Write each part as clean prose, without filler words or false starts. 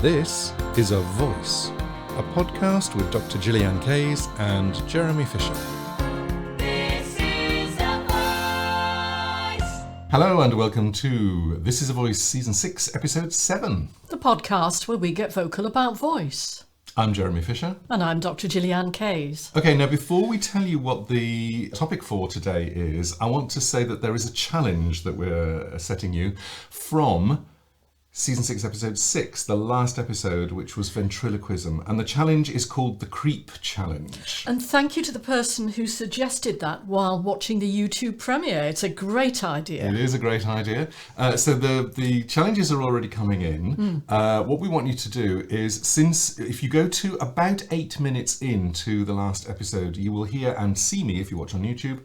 This is A Voice, a podcast with Dr. Gillyanne Kays and Jeremy Fisher. This is a Voice! Hello and welcome to This is a Voice Season 6, Episode 7. The podcast where we get vocal about voice. I'm Jeremy Fisher. And I'm Dr. Gillyanne Kays. Okay, now before we tell you what the topic for today is, I want to say that there is a challenge that we're setting you from Season 6, Episode 6, the last episode, which was ventriloquism. And the challenge is called the Creep Challenge. And thank you to the person who suggested that while watching the YouTube premiere. It's a great idea. It is a great idea. So the challenges are already coming in. What we want you to do is, if you go to about 8 minutes into the last episode, you will hear and see me, if you watch on YouTube,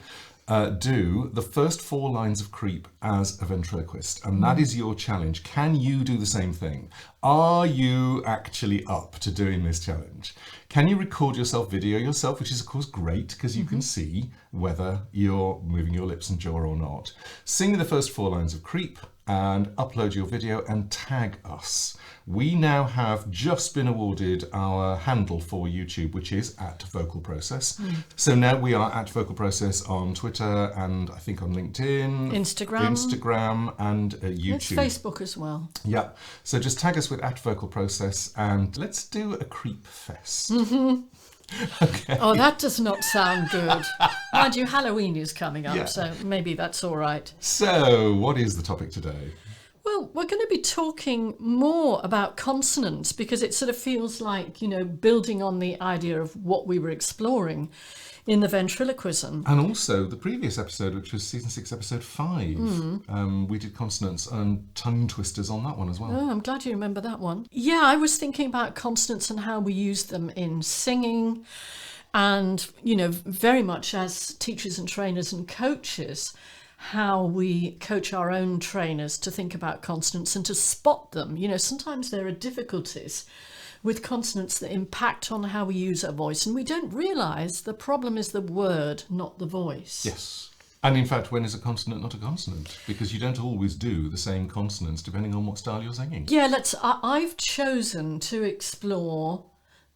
do the first 4 lines of creep as a ventriloquist, and that is your challenge. Can you do the same thing? Are you actually up to doing this challenge? Can you record yourself, video yourself, which is of course great because you can see whether you're moving your lips and jaw or not. Sing the first 4 lines of creep and upload your video and tag us. We now have just been awarded our handle for YouTube, which is @VocalProcess. So now we are @VocalProcess on Twitter and I think on LinkedIn, Instagram and YouTube. It's Facebook as well. Yeah. So just tag us with @VocalProcess and let's do a creep fest. Okay. Oh, that does not sound good. Mind you, Halloween is coming up, Yeah. so maybe that's all right. So what is the topic today? Well, we're going to be talking more about consonants because it sort of feels like, building on the idea of what we were exploring in the ventriloquism. And also the previous episode, which was Season 6, Episode 5, we did consonants and tongue twisters on that one as well. Oh, I'm glad you remember that one. Yeah, I was thinking about consonants and how we use them in singing and, very much as teachers and trainers and coaches, how we coach our own trainers to think about consonants and to spot them. Sometimes there are difficulties with consonants that impact on how we use our voice, and we don't realise the problem is the word, not the voice. Yes. And in fact, when is a consonant not a consonant? Because you don't always do the same consonants depending on what style you're singing. Yeah, I've chosen to explore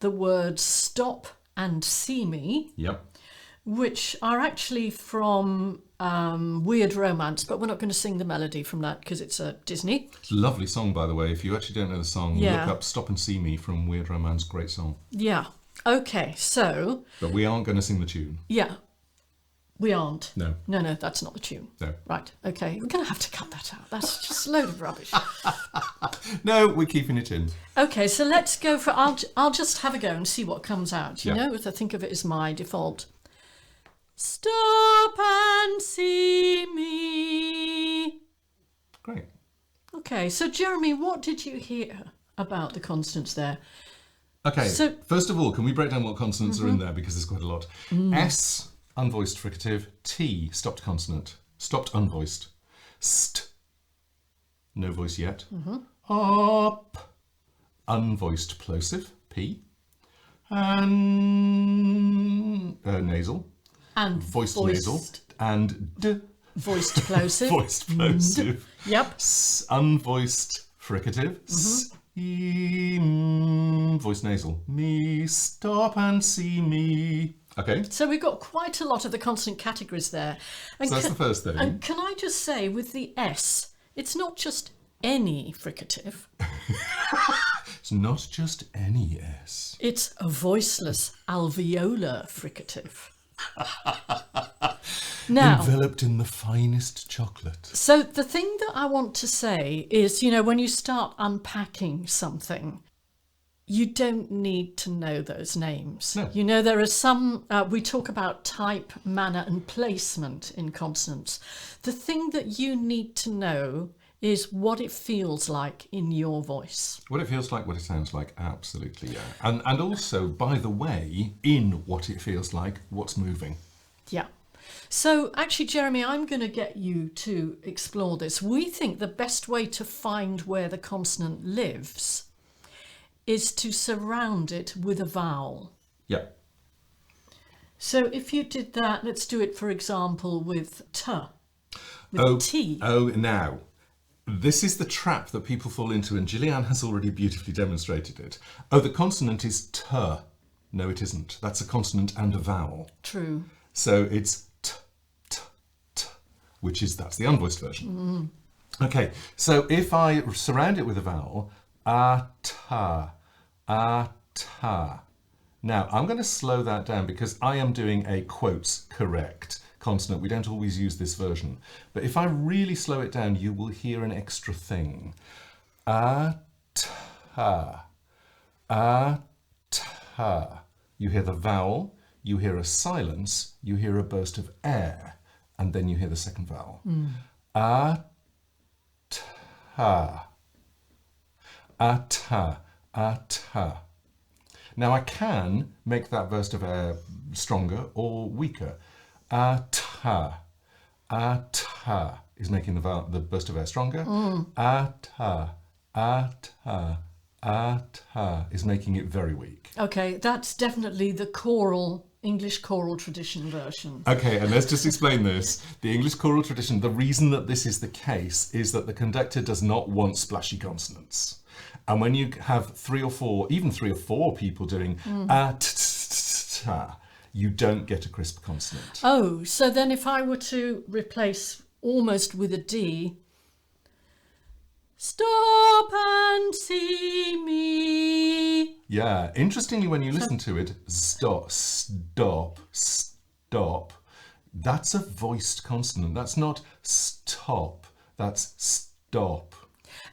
the words stop and see me. Yep. Which are actually from Weird Romance, but we're not going to sing the melody from that because it's a Disney. It's a lovely song, by the way. If you actually don't know the song, Yeah. look up Stop and See Me from Weird Romance. Great song. Yeah. Okay, so... But we aren't going to sing the tune. Yeah. We aren't. No. No, that's not the tune. No. Right, okay. We're going to have to cut that out. That's just a load of rubbish. No, we're keeping it in. Okay, so let's go for... I'll just have a go and see what comes out, Yeah. if I think of it as my default. Stop and see me. Great. Okay, so Jeremy, what did you hear about the consonants there? Okay, So- first of all, can we break down what consonants are in there? Because there's quite a lot. S, unvoiced fricative. T, stopped consonant. Stopped unvoiced. St, no voice yet. Up, unvoiced plosive. P. And nasal. And Voiced nasal. And D, voiced plosive. voiced plosive. Yep. S, unvoiced fricative. Voiced nasal. Me, stop and see me. Okay, So we've got quite a lot of the consonant categories there. And so that's the first thing. And can I just say, with the S, it's not just any fricative. It's not just any S. It's a voiceless alveolar fricative. Now, Enveloped in the finest chocolate. so the thing that I want to say is, when you start unpacking something, you don't need to know those names. No. There are some, we talk about type, manner and placement in consonants. The thing that you need to know is what it feels like in your voice. What it feels like, what it sounds like, absolutely, yeah. And also, by the way, in what it feels like, what's moving. Yeah. So actually, Jeremy, I'm going to get you to explore this. We think the best way to find where the consonant lives is to surround it with a vowel. Yeah. So if you did that, let's do it, for example, with T. With T. Oh, now. This is the trap that people fall into, and Gillyanne has already beautifully demonstrated it. Oh, the consonant is t. No, it isn't. That's a consonant and a vowel. True. So it's t, t, t, that's the unvoiced version. Okay, so if I surround it with a vowel, ta. Now, I'm going to slow that down because I am doing a quotes correct consonant. We don't always use this version. But if I really slow it down, you will hear an extra thing. Ta. You hear the vowel, you hear a silence, you hear a burst of air, and then you hear the second vowel. Ta. Now I can make that burst of air stronger or weaker. Ta is making the burst of air stronger. Ta is making it very weak. Okay, that's definitely the English choral tradition version. Okay, and let's just explain this. The English choral tradition, the reason that this is the case is that the conductor does not want splashy consonants. And when you have even three or four people doing you don't get a crisp consonant. Oh, so then if I were to replace almost with a D, stop and see me. Yeah, interestingly, when you listen to it, stop. That's a voiced consonant. That's not stop. That's stop.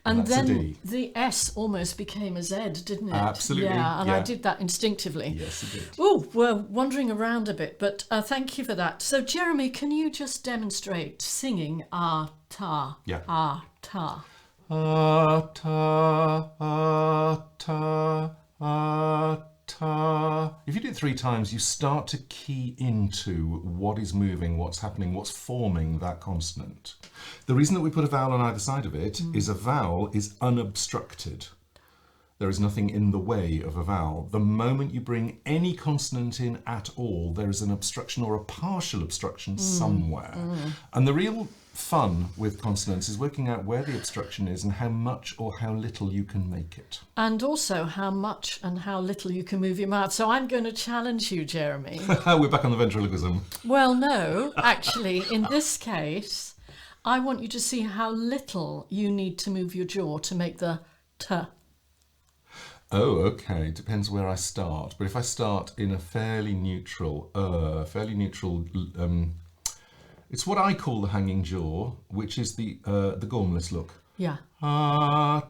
And that's a then D. the S almost became a Z, didn't it? Absolutely. Yeah, and yeah. I did that instinctively. Yes, you did. Oh, we're wandering around a bit, but thank you for that. So, Jeremy, can you just demonstrate singing ta? Yeah. Ta. Ta. If you do it 3 times, you start to key into what is moving, what's happening, what's forming that consonant. The reason that we put a vowel on either side of it is a vowel is unobstructed. There is nothing in the way of a vowel. The moment you bring any consonant in at all, there is an obstruction or a partial obstruction somewhere. And the real fun with consonants is working out where the obstruction is and how much or how little you can make it. And also how much and how little you can move your mouth. So I'm going to challenge you, Jeremy. We're back on the ventriloquism. Well, no, actually, in this case, I want you to see how little you need to move your jaw to make the t. Oh, okay. Depends where I start. But if I start in a fairly neutral, it's what I call the hanging jaw, which is the gormless look. Yeah. Ta.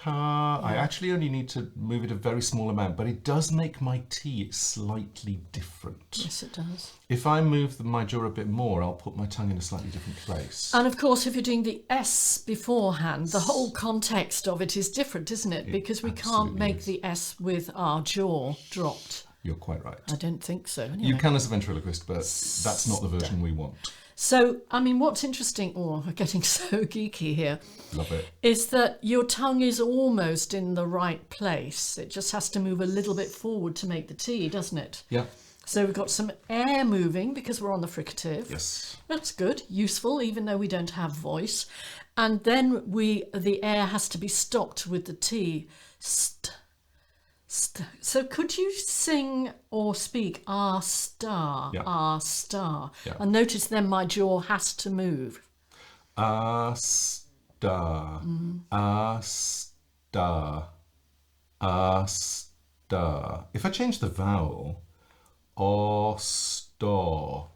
I actually only need to move it a very small amount, but it does make my T slightly different. Yes, it does. If I move my jaw a bit more, I'll put my tongue in a slightly different place. And of course, if you're doing the S beforehand, the whole context of it is different, isn't it? Because we can't make the S with our jaw dropped. You're quite right. I don't think so. Anyway. You can as a ventriloquist, but that's not the version we want. So, I mean, what's interesting, we're getting so geeky here. Love it. Is that your tongue is almost in the right place. It just has to move a little bit forward to make the T, doesn't it? Yeah. So we've got some air moving because we're on the fricative. Yes. That's good, useful, even though we don't have voice. And then the air has to be stopped with the T. So could you sing or speak star, star? Yeah. And notice then my jaw has to move. Star, star. If I change the vowel, star,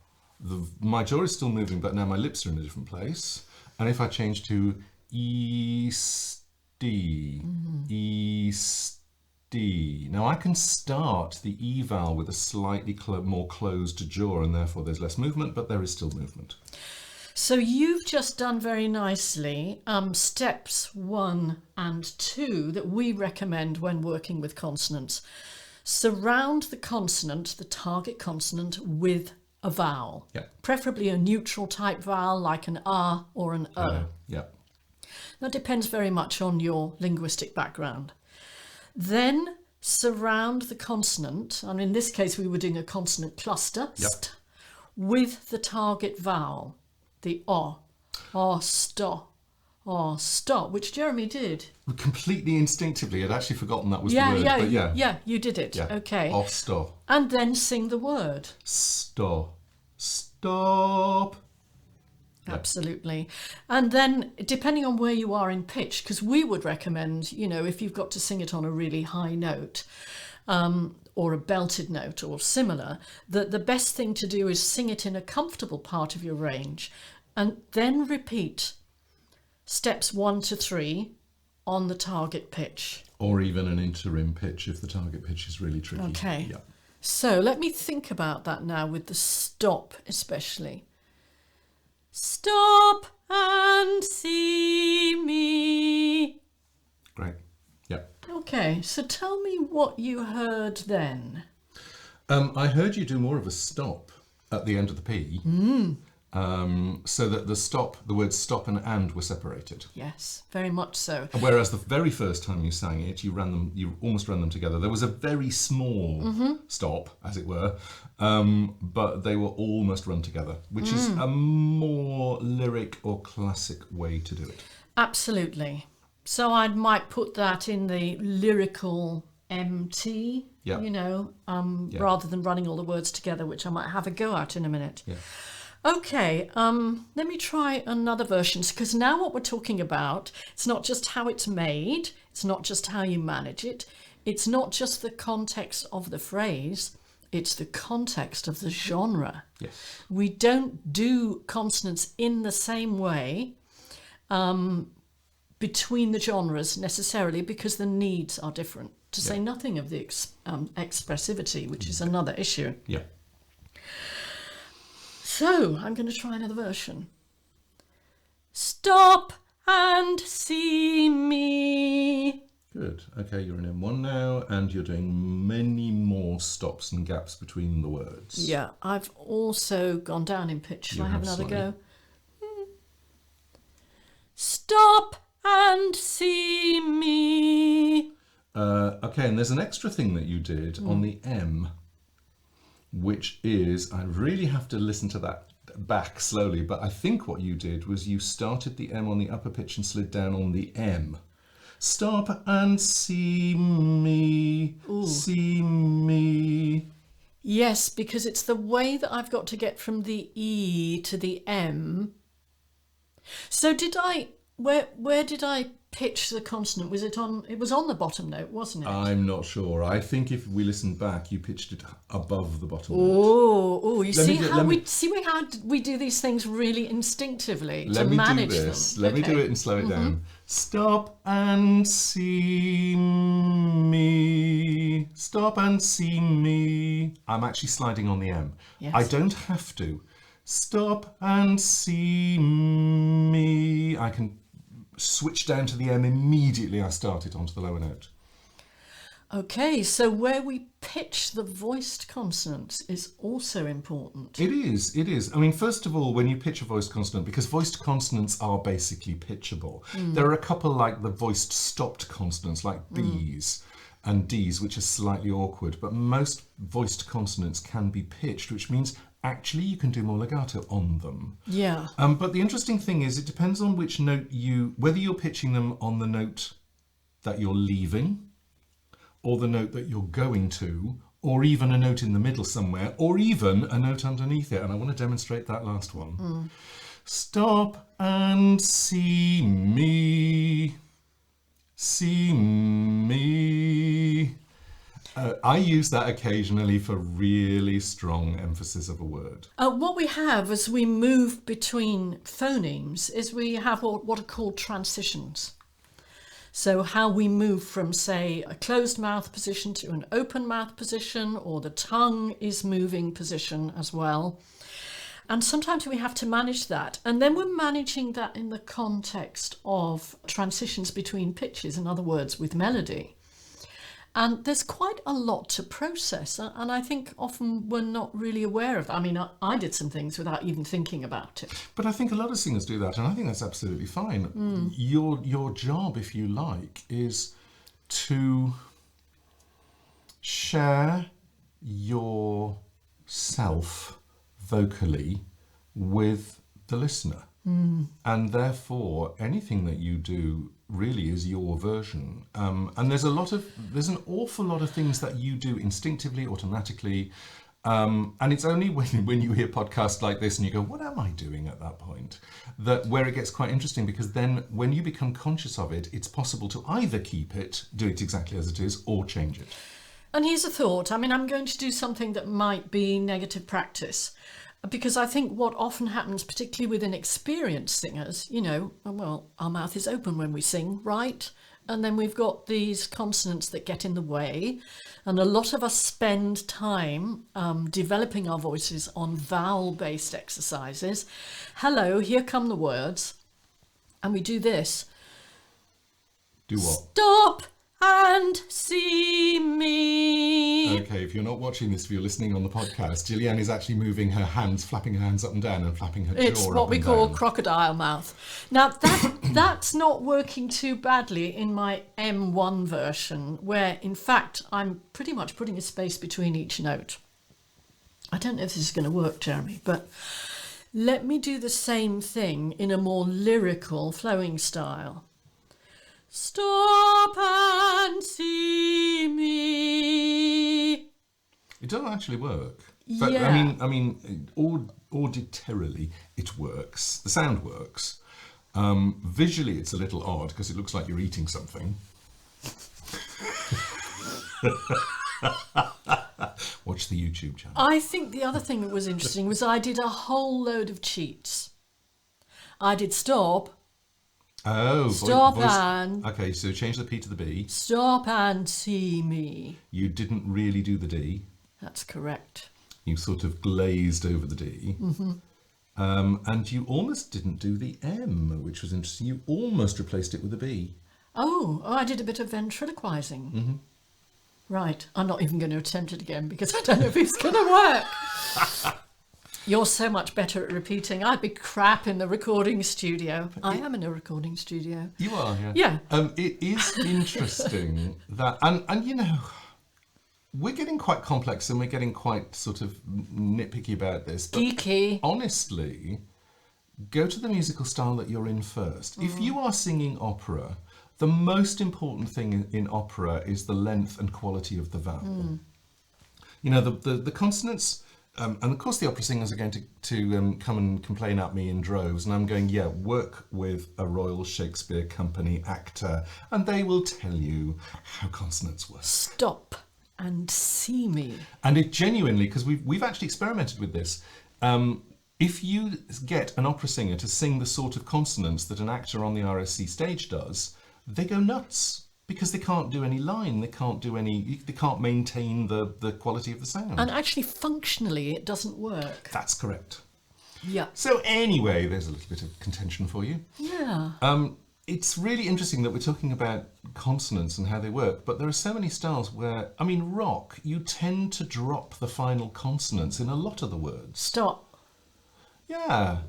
my jaw is still moving, but now my lips are in a different place. And if I change to now I can start the E vowel with a slightly more closed jaw, and therefore there's less movement, but there is still movement. So you've just done very nicely steps 1 and 2 that we recommend when working with consonants. Surround the consonant, the target consonant, with a vowel. Yeah. Preferably a neutral type vowel like an R or an O. Yeah. That depends very much on your linguistic background. Then surround the consonant, and in this case we were doing a consonant cluster, Yep. with the target vowel. the O. Or stop, which Jeremy did. Completely instinctively. I'd actually forgotten that was the word. But yeah, you did it. Yeah. Okay. Or sto. And then sing the word. Sto. Stop. Absolutely. And then, depending on where you are in pitch, because we would recommend, if you've got to sing it on a really high note, or a belted note or similar, that the best thing to do is sing it in a comfortable part of your range and then repeat steps 1 to 3 on the target pitch. Or even an interim pitch if the target pitch is really tricky. Okay. Yeah. So let me think about that now with the stop especially. Stop and see me. Great. Yeah. Okay, so tell me what you heard then. I heard you do more of a stop at the end of the P. So that the words stop and were separated. Yes, very much so. Whereas the very first time you sang it, you almost ran them together. There was a very small stop, as it were, but they were almost run together, which is a more lyric or classic way to do it. Absolutely. So I might put that in the lyrical MT, rather than running all the words together, which I might have a go at in a minute. Yeah. Okay, let me try another version, because now what we're talking about, it's not just how it's made, it's not just how you manage it, it's not just the context of the phrase, it's the context of the genre. Yes. We don't do consonants in the same way between the genres necessarily, because the needs are different, to say nothing of the expressivity, which is another issue. Yeah. So, I'm going to try another version. Stop and see me. Good. Okay, you're in M1 now, and you're doing many more stops and gaps between the words. Yeah, I've also gone down in pitch. Shall I have another go? Stop and see me. Okay, and there's an extra thing that you did on the M, which is, I really have to listen to that back slowly, but I think what you did was you started the M on the upper pitch and slid down on the M. Stop and see me, see me. Yes, because it's the way that I've got to get from the E to the M. So where did I pitch the consonant? It was on the bottom note, wasn't it? I'm not sure. I think if we listen back, you pitched it above the bottom note. Oh, you see how we do these things really instinctively to manage them. Let me do it and slow it down. Stop and see me. Stop and see me. I'm actually sliding on the M. Yes. I don't have to. Stop and see me. I can switch down to the M immediately I start it onto the lower note. Okay, so where we pitch the voiced consonants is also important. It is. I mean, first of all, when you pitch a voiced consonant, because voiced consonants are basically pitchable, there are a couple like the voiced stopped consonants like B's and D's, which are slightly awkward, but most voiced consonants can be pitched, which means actually you can do more legato on them. Yeah. But the interesting thing is it depends on which note whether you're pitching them on the note that you're leaving, or the note that you're going to, or even a note in the middle somewhere, or even a note underneath it. And I want to demonstrate that last one. Stop and see me. See me. I use that occasionally for really strong emphasis of a word. What we have as we move between phonemes is we have what are called transitions. So how we move from, say, a closed mouth position to an open mouth position, or the tongue is moving position as well. And sometimes we have to manage that. And then we're managing that in the context of transitions between pitches, in other words, with melody. And there's quite a lot to process, and I think often we're not really aware of that. I mean, I did some things without even thinking about it. But I think a lot of singers do that, and I think that's absolutely fine. Your job, if you like, is to share yourself vocally with the listener. And therefore, anything that you do really is your version. And there's an awful lot of things that you do instinctively, automatically. And it's only when you hear podcasts like this and you go, what am I doing at that point? Where it gets quite interesting, because then when you become conscious of it, it's possible to either keep it, do it exactly as it is, or change it. And here's a thought. I mean, I'm going to do something that might be negative practice, because I think what often happens, particularly with inexperienced singers, well, our mouth is open when we sing, right? And then we've got these consonants that get in the way. And a lot of us spend time developing our voices on vowel-based exercises. Hello, here come the words. And we do this. Do what? Stop and see me. Okay, if you're not watching this, if you're listening on the podcast, Gillyanne is actually moving her hands, flapping her hands up and down and flapping her jaw up and down. It's what we call crocodile mouth. Now, that's not working too badly in my M1 version, where, in fact, I'm pretty much putting a space between each note. I don't know if this is going to work, Jeremy, but let me do the same thing in a more lyrical, flowing style. Stop and see me. It doesn't actually work. But, Yeah. I mean, auditorily, it works. The sound works. Visually, it's a little odd because it looks like you're eating something. Watch the YouTube channel. I think the other thing that was interesting was I did a whole load of cheats. I did stop. Oh, Stop voice. and... Okay, so change the P to the B. Stop and see me. You didn't really do the D. That's correct. You sort of glazed over the D. Mm-hmm. And you almost didn't do the M, which was interesting. You almost replaced it with a B. Oh, I did a bit of ventriloquizing. Mm-hmm. Right. I'm not even going to attempt it again because I don't know if it's going to work. You're so much better at repeating. I'd be crap in the recording studio. I am in a recording studio. You are, yeah. Yeah. It is interesting that, and we're getting quite complex and we're getting quite sort of nitpicky about this. But Geeky. honestly, go to the musical style that you're in first. If you are singing opera, the most important thing in opera is the length and quality of the vowel. The consonants. And of course the opera singers are going to come and complain at me in droves, and I'm going, work with a Royal Shakespeare Company actor and they will tell you how consonants work. Stop and see me. And it genuinely, because we've actually experimented with this, if you get an opera singer to sing the sort of consonants that an actor on the RSC stage does, they go nuts. Because they can't do any line, they can't maintain the quality of the sound. And actually, functionally, it doesn't work. That's correct. Yeah. So anyway, there's a little bit of contention for you. Yeah. It's really interesting that we're talking about consonants and how they work, but there are so many styles where, rock, you tend to drop the final consonants in a lot of the words. Stop. Yeah,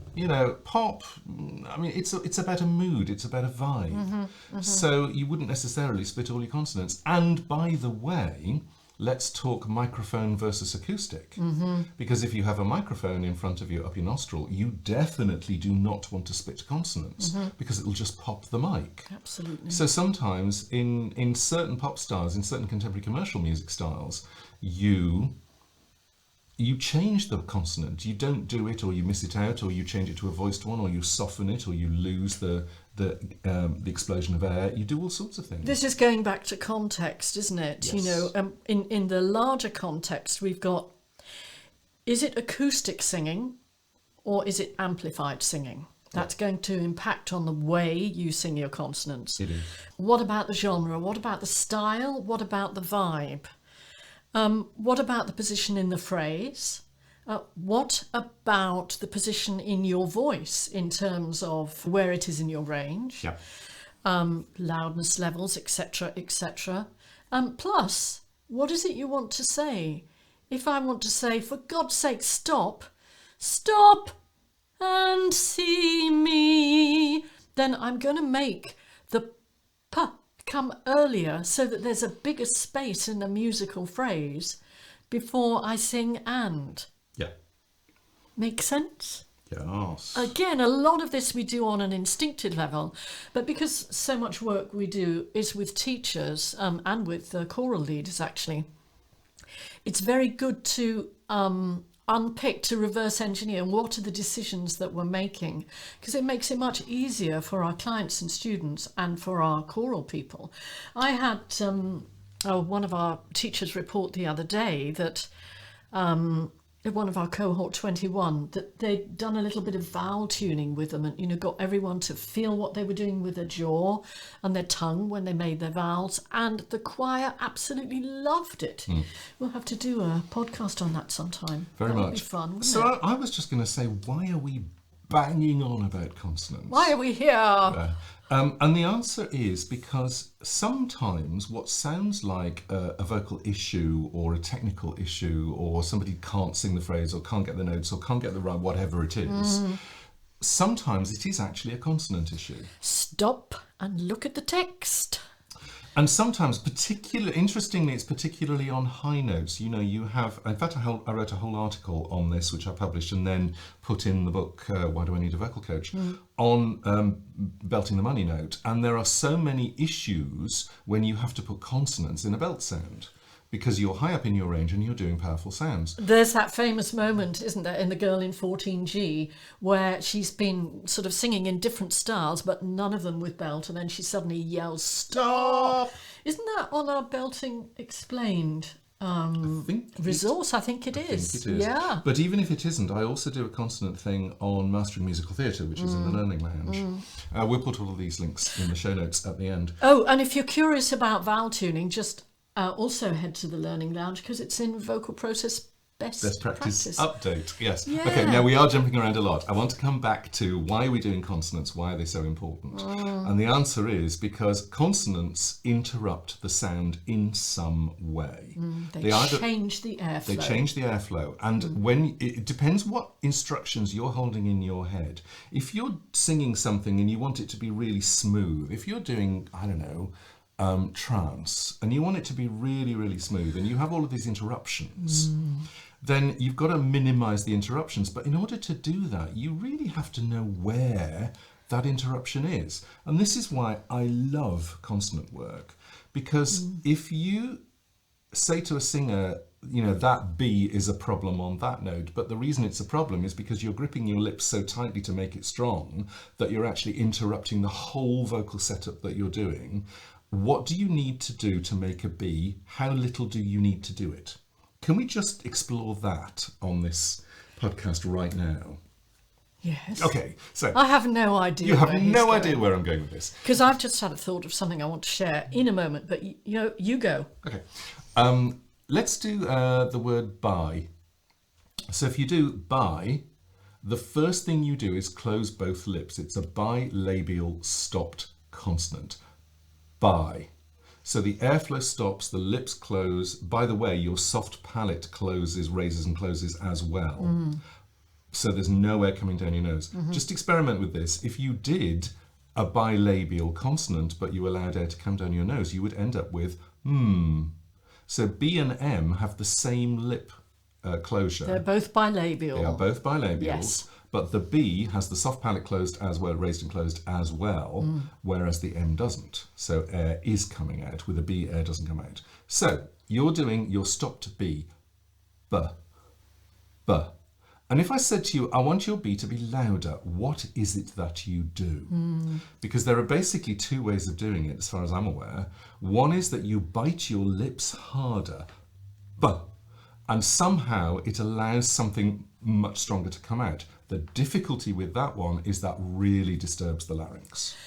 pop, it's about a mood, it's about a vibe. Mm-hmm, mm-hmm. So you wouldn't necessarily split all your consonants. And by the way, let's talk microphone versus acoustic. Mm-hmm. Because if you have a microphone in front of you up your nostril, you definitely do not want to split consonants because it'll just pop the mic. Absolutely. So sometimes in certain pop stars, in certain contemporary commercial music styles, you change the consonant. You don't do it, or you miss it out, or you change it to a voiced one, or you soften it, or you lose the explosion of air. You do all sorts of things. This is going back to context, isn't it? Yes. In the larger context, we've got, is it acoustic singing or is it amplified singing? That's going to impact on the way you sing your consonants. It is. What about the genre? What about the style? What about the vibe? What about the position in the phrase? What about the position in your voice in terms of where it is in your range? Yeah. Loudness levels, etc., etc. Plus, what is it you want to say? If I want to say, for God's sake, stop and see me, then I'm going to make the p come earlier so that there's a bigger space in the musical phrase before I sing and. Yeah. Make sense? Yes. Again, a lot of this we do on an instinctive level, but because so much work we do is with teachers and with choral leaders, actually, it's very good to unpick, to reverse engineer what are the decisions that we're making, because it makes it much easier for our clients and students and for our choral people. I had one of our teachers report the other day that one of our cohort 21, that they'd done a little bit of vowel tuning with them and, you know, got everyone to feel what they were doing with their jaw and their tongue when they made their vowels, and the choir absolutely loved it. We'll have to do a podcast on that sometime. Very that much. would be fun, wouldn't So it? I was just going to say, why are we banging on about consonants? Why are we here? And the answer is because sometimes what sounds like a vocal issue or a technical issue, or somebody can't sing the phrase or can't get the notes or can't get the right whatever it is, sometimes it is actually a consonant issue. Stop and look at the text. And sometimes, interestingly, it's particularly on high notes. You know, you have, in fact, I wrote a whole article on this, which I published and then put in the book, Why Do I Need a Vocal Coach, on belting the money note. And there are so many issues when you have to put consonants in a belt sound, because you're high up in your range and you're doing powerful sounds. There's that famous moment, isn't there, in The Girl in 14G, where she's been sort of singing in different styles, but none of them with belt, and then she suddenly yells, "Stop!" Isn't that on our Belting Explained resource? I think it is. I think it is. Yeah. But even if it isn't, I also do a consonant thing on Mastering Musical Theatre, which is in the Learning Lounge. We'll put all of these links in the show notes at the end. Oh, and if you're curious about vowel tuning, just also head to the Learning Lounge, because it's in Vocal Process Best Practice Update. Yes. Yeah. Okay, now we are jumping around a lot. I want to come back to why are we doing consonants? Why are they so important? And the answer is because consonants interrupt the sound in some way. They change the airflow. They change the airflow. And when it depends what instructions you're holding in your head. If you're singing something and you want it to be really smooth, if you're doing, I don't know, trance, and you want it to be really, really smooth, and you have all of these interruptions, then you've got to minimize the interruptions. But in order to do that, you really have to know where that interruption is. And this is why I love consonant work, because if you say to a singer, you know, that B is a problem on that note, but the reason it's a problem is because you're gripping your lips so tightly to make it strong that you're actually interrupting the whole vocal setup that you're doing. What do you need to do to make a B? How little do you need to do it? Can we just explore that on this podcast right now? Yes. Okay, so I have no idea. you have no idea where I'm going with this. Because I've just had a thought of something I want to share in a moment, but you go. Okay, let's do the word by. So if you do by, the first thing you do is close both lips. It's a bilabial stopped consonant. By. So the airflow stops, the lips close. By the way, your soft palate closes, raises and closes as well. So there's no air coming down your nose. Just experiment with this. If you did a bilabial consonant, but you allowed air to come down your nose, you would end up with So B and M have the same lip closure. They're both bilabial. They are both bilabials. Yes. But the B has the soft palate closed as well, raised and closed as well, whereas the M doesn't. So air is coming out. With a B, air doesn't come out. So you're doing your stopped B, B, B. And if I said to you, I want your B to be louder, what is it that you do? Because there are basically two ways of doing it, as far as I'm aware. One is that you bite your lips harder, B, and somehow it allows something much stronger to come out. The difficulty with that one is that really disturbs the larynx.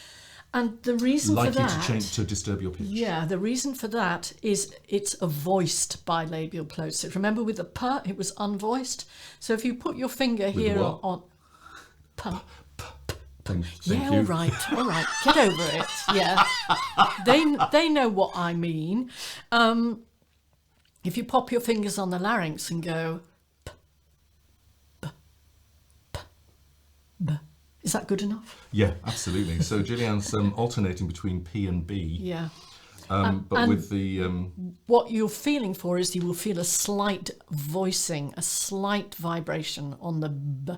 And the reason for that... Likely to disturb your pitch. Yeah, the reason for that is it's a voiced bilabial plosive. Remember with the P, it was unvoiced. So if you put your finger With here what? on... P. Thank Yeah, you. all right, get over it. Yeah, they know what I mean. If you pop your fingers on the larynx and go... B. Is that good enough? Yeah, absolutely. So Gillyanne's alternating between P and B. Yeah. But and with the... what you're feeling for is you will feel a slight voicing, a slight vibration on the B,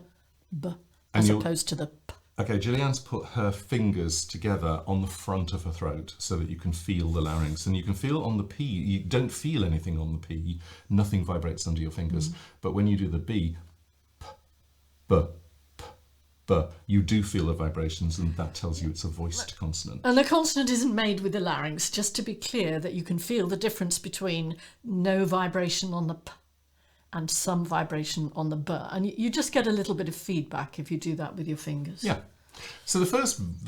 B, as you'll- opposed to the p. Okay, Gillyanne's put her fingers together on the front of her throat so that you can feel the larynx. And you can feel on the P, you don't feel anything on the P, nothing vibrates under your fingers. But when you do the B, p, b, p, b, you do feel the vibrations, and that tells you it's a voiced consonant. And the consonant isn't made with the larynx, just to be clear that you can feel the difference between no vibration on the p and some vibration on the b. And you just get a little bit of feedback if you do that with your fingers. Yeah. So the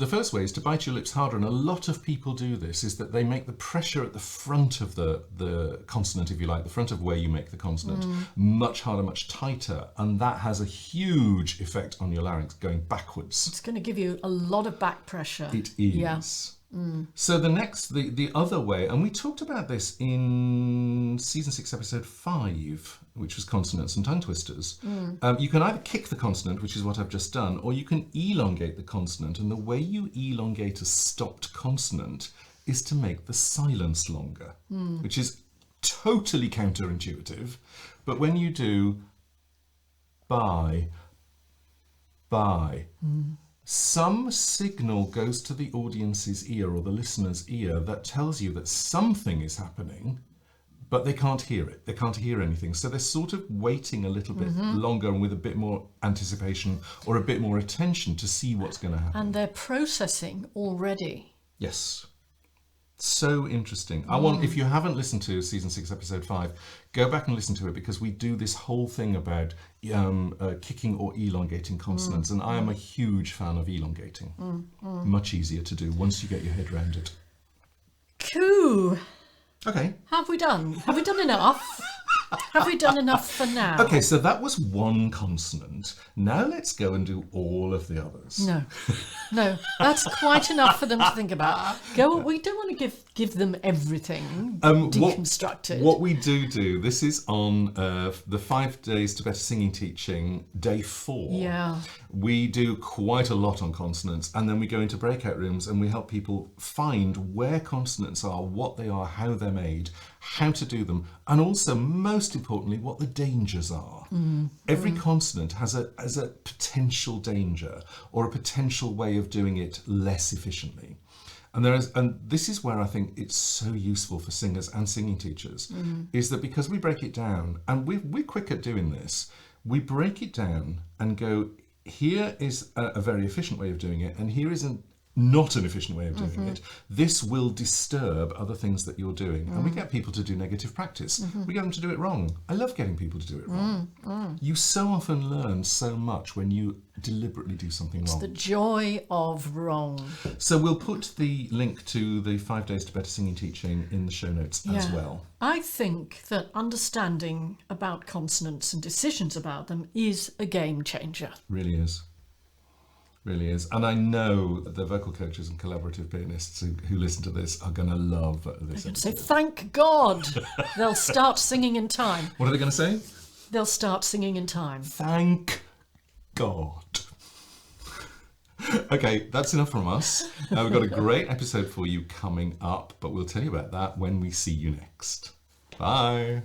first way is to bite your lips harder, and a lot of people do this, is that they make the pressure at the front of the consonant, if you like, the front of where you make the consonant, much harder, much tighter, and that has a huge effect on your larynx going backwards. It's going to give you a lot of back pressure. It is. Yeah. So the other way, and we talked about this in season 6, episode 5, which was consonants and tongue twisters. You can either kick the consonant, which is what I've just done, or you can elongate the consonant. And the way you elongate a stopped consonant is to make the silence longer, which is totally counterintuitive. But when you do by, some signal goes to the audience's ear or the listener's ear that tells you that something is happening, but they can't hear it. They can't hear anything. So they're sort of waiting a little bit longer and with a bit more anticipation or a bit more attention to see what's going to happen. And they're processing already. Yes. So interesting. I want, if you haven't listened to season 6, episode 5, go back and listen to it, because we do this whole thing about kicking or elongating consonants, and I am a huge fan of elongating. Much easier to do once you get your head around it. Cool. Okay. Have we done? Have we done enough? Have we done enough for now? Okay, so that was one consonant. Now let's go and do all of the others. No, that's quite enough for them to think about. We don't want to give them everything deconstructed. What we do, this is on the 5 Days to Better Singing Teaching, day 4. Yeah. We do quite a lot on consonants, and then we go into breakout rooms and we help people find where consonants are, what they are, how they're made, how to do them, and also, most importantly, what the dangers are. Every consonant has a potential danger or a potential way of doing it less efficiently. And this is where I think it's so useful for singers and singing teachers, is that because we break it down, and we're quick at doing this, we break it down and go, here is a very efficient way of doing it, and here is not an efficient way of doing it. This will disturb other things that you're doing. And we get people to do negative practice. We get them to do it wrong. I love getting people to do it wrong. You so often learn so much when you deliberately do something wrong. It's the joy of wrong. So we'll put the link to the 5 Days to Better Singing Teaching in the show notes as well. I think that understanding about consonants and decisions about them is a game changer. Really is. Really is. And I know that the vocal coaches and collaborative pianists who listen to this are going to love this And say, episode. thank God, they'll start singing in time. What are they going to say? They'll start singing in time. Thank God. Okay, that's enough from us. We've got a great episode for you coming up, but we'll tell you about that when we see you next. Bye.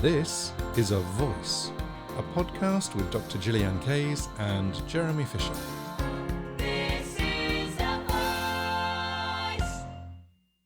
This is A Voice, a podcast with Dr. Gillyanne Kays and Jeremy Fisher.